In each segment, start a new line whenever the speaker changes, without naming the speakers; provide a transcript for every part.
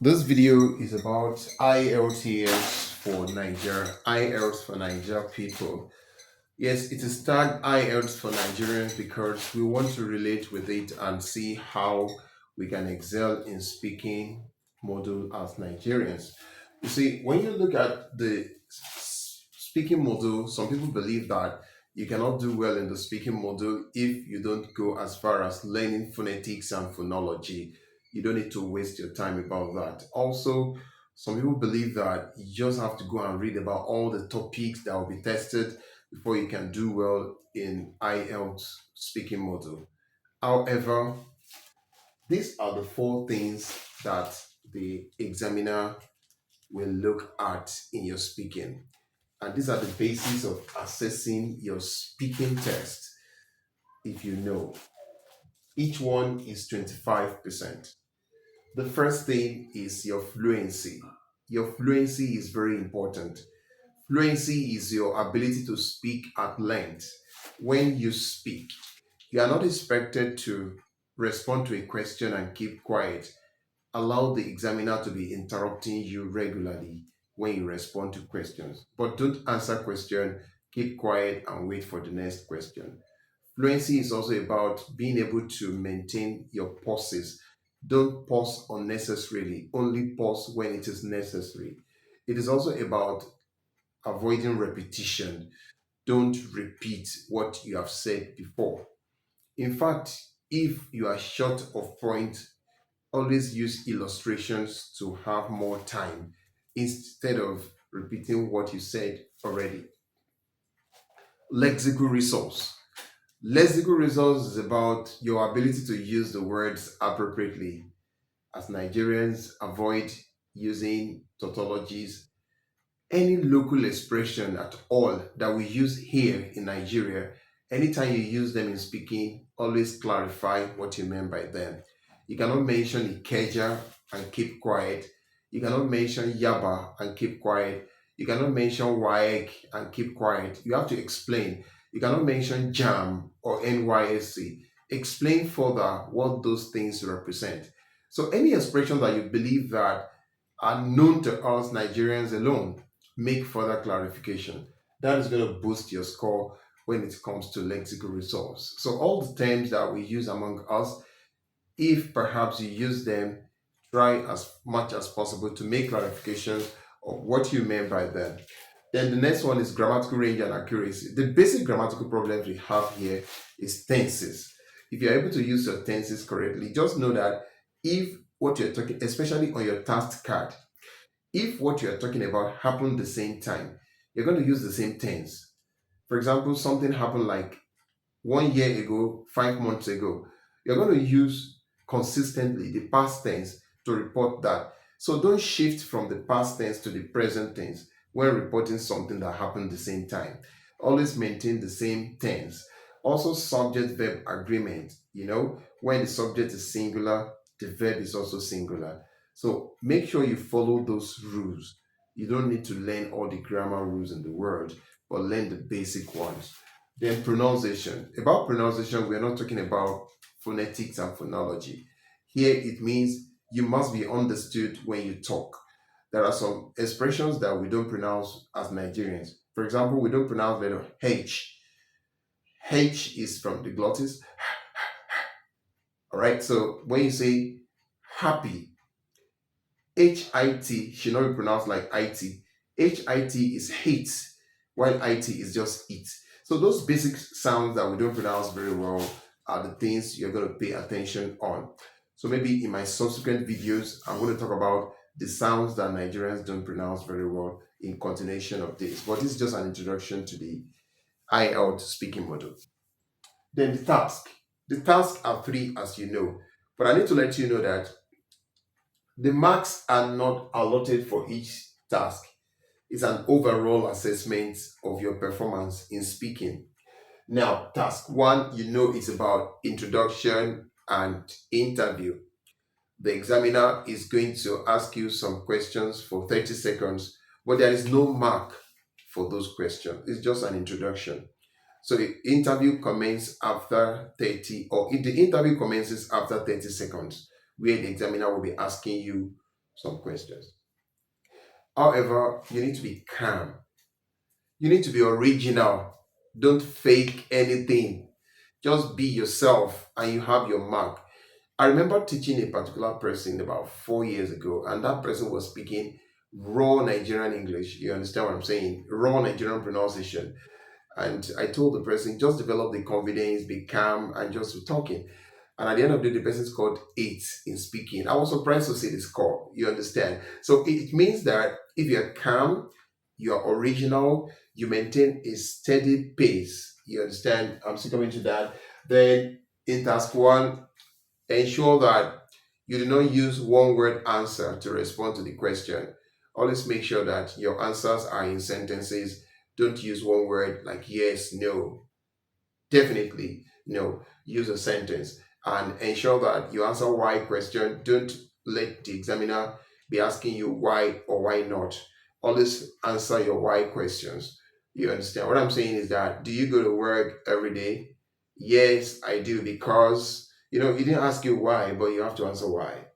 This video is about IELTS for Niger, IELTS for Niger people. Yes, it is tagged IELTS for Nigerians because we want to relate with it and see how we can excel in speaking model as Nigerians. You see, when you look at the speaking model, some people believe that you cannot do well in the speaking model if you don't go as far as learning phonetics and phonology. You don't need to waste your time about that. Also, some people believe that you just have to go and read about all the topics that will be tested before you can do well in IELTS speaking model. However, these are the four things that the examiner will look at in your speaking. And these are the basis of assessing your speaking test. If you know, each one is 25%. The first thing is your fluency. Your fluency is very important. Fluency is your ability to speak at length. When you speak, you are not expected to respond to a question and keep quiet. Allow the examiner to be interrupting you regularly when you respond to questions. But don't answer question, keep quiet and wait for the next question. Fluency is also about being able to maintain your pauses. Don't pause unnecessarily, only pause when it is necessary. It is also about avoiding repetition. Don't repeat what you have said before. In fact, if you are short of point, always use illustrations to have more time instead of repeating what you said already. Lexical resource. Lexical resource is about your ability to use the words appropriately. As Nigerians, avoid using tautologies, any local expression at all that we use here in Nigeria. Anytime you use them in speaking, always clarify what you mean by them. You cannot mention Ikeja and keep quiet. You cannot mention Yaba and keep quiet. You cannot mention Waek and keep quiet. You have to explain. You cannot mention Jam or NYSC. Explain further what those things represent. So any expression that you believe that are known to us Nigerians alone, make further clarification. That is going to boost your score when it comes to lexical resource. So all the terms that we use among us, if perhaps you use them, try as much as possible to make clarifications of what you meant by them. Then the next one is grammatical range and accuracy. The basic grammatical problems we have here is tenses. If you're able to use your tenses correctly, just know that if what you're talking, especially on your task card, if what you're talking about happened the same time, you're going to use the same tense. For example, something happened like 1 year ago, 5 months ago. You're going to use consistently the past tense to report that. So don't shift from the past tense to the present tense when reporting something that happened the same time. Always maintain the same tense. Also, subject verb agreement. When the subject is singular, the verb is also singular. So make sure you follow those rules. You don't need to learn all the grammar rules in the world, but learn the basic ones. Then pronunciation. About pronunciation, we're not talking about phonetics and phonology. Here it means you must be understood when you talk. There are some expressions that we don't pronounce as Nigerians. For example, we don't pronounce letter H. H is from the glottis. All right. So when you say happy, HIT should not be pronounced like IT. HIT is hate, while IT is just it. So those basic sounds that we don't pronounce very well are the things you're going to pay attention on. So maybe in my subsequent videos, I'm going to talk about the sounds that Nigerians don't pronounce very well in continuation of this. But this is just an introduction to the IELTS speaking model. Then the task. The tasks are three, as you know. But I need to let you know that the marks are not allotted for each task. It's an overall assessment of your performance in speaking. Now, task one, it's about introduction and interview. The examiner is going to ask you some questions for 30 seconds, but there is no mark for those questions. It's just an introduction. So the interview commences after 30, or if the interview commences after 30 seconds, where the examiner will be asking you some questions. However, you need to be calm. You need to be original. Don't fake anything. Just be yourself and you have your mark. I remember teaching a particular person about 4 years ago, and that person was speaking raw Nigerian English. You understand what I'm saying? Raw Nigerian pronunciation. And I told the person, just develop the confidence, be calm, and just be talking. And at the end of the day, the person scored 8 in speaking. I was surprised to see the score. You understand? So it means that if you're calm, you're original, you maintain a steady pace. You understand? I'm still coming to that. Then in task one, ensure that you do not use one word answer to respond to the question. Always make sure that your answers are in sentences. Don't use one word like yes, no, definitely no. Use a sentence and ensure that you answer why question. Don't let the examiner be asking you why or why not. Always answer your why questions. You understand? What I'm saying is that do you go to work every day? Yes, I do because he didn't ask you why, but you have to answer why.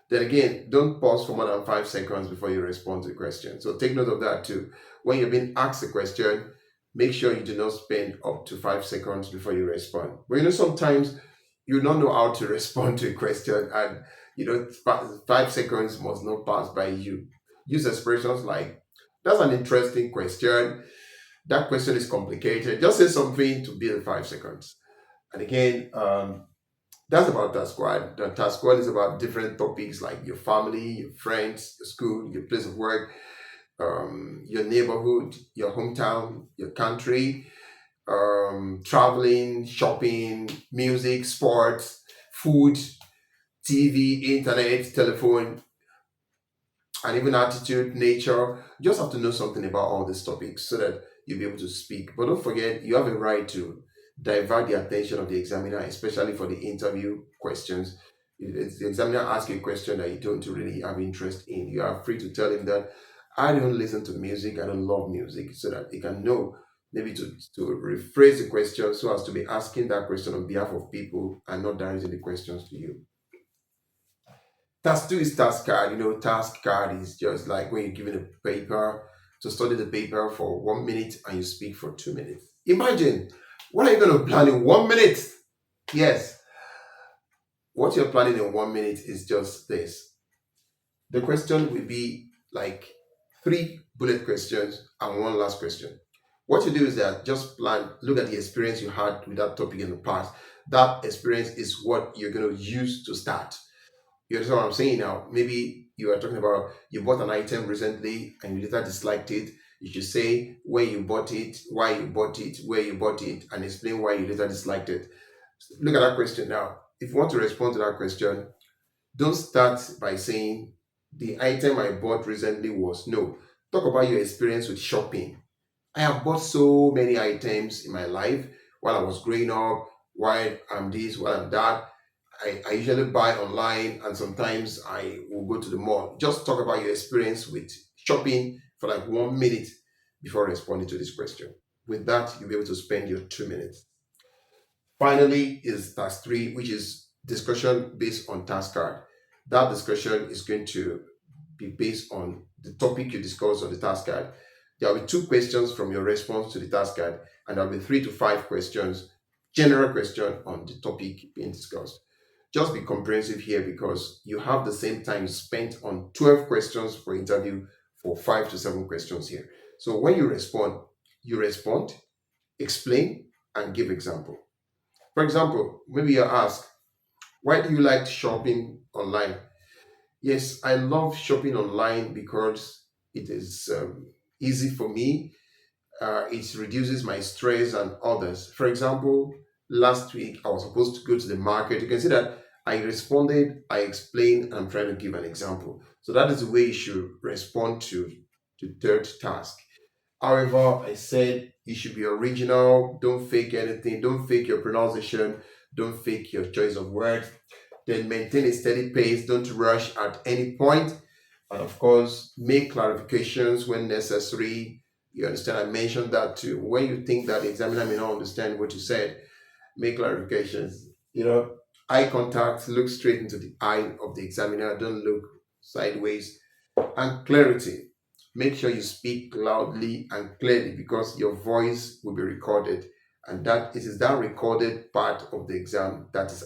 Then again, don't pause for more than 5 seconds before you respond to the question. So take note of that too. When you're being asked a question, make sure you do not spend up to 5 seconds before you respond. But sometimes you don't know how to respond to a question, and 5 seconds must not pass by you. Use expressions like, that's an interesting question. That question is complicated. Just say something to build 5 seconds. And again, that's about task one. The task one is about different topics like your family, your friends, your school, your place of work, your neighborhood, your hometown, your country, traveling, shopping, music, sports, food, TV, internet, telephone, and even attitude, nature. You just have to know something about all these topics so that you'll be able to speak. But don't forget, you have a right to divert the attention of the examiner, especially for the interview questions. If the examiner asks you a question that you don't really have interest in, you are free to tell him that I don't listen to music, I don't love music, so that he can know maybe to rephrase the question so as to be asking that question on behalf of people and not directing the questions to you. Task two is task card. Task card is just like when you're given a paper to study the paper for 1 minute and you speak for 2 minutes. Imagine, what are you going to plan in 1 minute? Yes, what you're planning in 1 minute is just this. The question will be like three bullet questions and one last question. What you do is that just plan, look at the experience you had with that topic in the past. That experience is what you're going to use to start. You understand what I'm saying now? Maybe you are talking about you bought an item recently and you later disliked it. You should say where you bought it, why you bought it, where you bought it, and explain why you later disliked it. Look at that question now. If you want to respond to that question, don't start by saying the item I bought recently was no. Talk about your experience with shopping. I have bought so many items in my life while I was growing up, while I'm this, while I'm that. I usually buy online and sometimes I will go to the mall. Just talk about your experience with shopping for like 1 minute before responding to this question. With that, you'll be able to spend your 2 minutes. Finally, is task three, which is discussion based on task card. That discussion is going to be based on the topic you discussed on the task card. There will be two questions from your response to the task card, and there will be 3 to 5 questions, general question on the topic being discussed. Just be comprehensive here because you have the same time spent on 12 questions for interview for 5 to 7 questions here. So when you respond, explain, and give example. For example, maybe you're asked, why do you like shopping online? Yes, I love shopping online because it is easy for me. It reduces my stress and others. For example, last week I was supposed to go to the market. You can see that I responded, I explained, and I'm trying to give an example. So that is the way you should respond to third task. However, I said you should be original. Don't fake anything. Don't fake your pronunciation. Don't fake your choice of words. Then maintain a steady pace. Don't rush at any point. And of course, make clarifications when necessary. You understand? I mentioned that too. When you think that the examiner may not understand what you said, make clarifications. Eye contact, look straight into the eye of the examiner. Don't look sideways, and clarity. Make sure you speak loudly and clearly because your voice will be recorded, and that it is that recorded part of the exam that is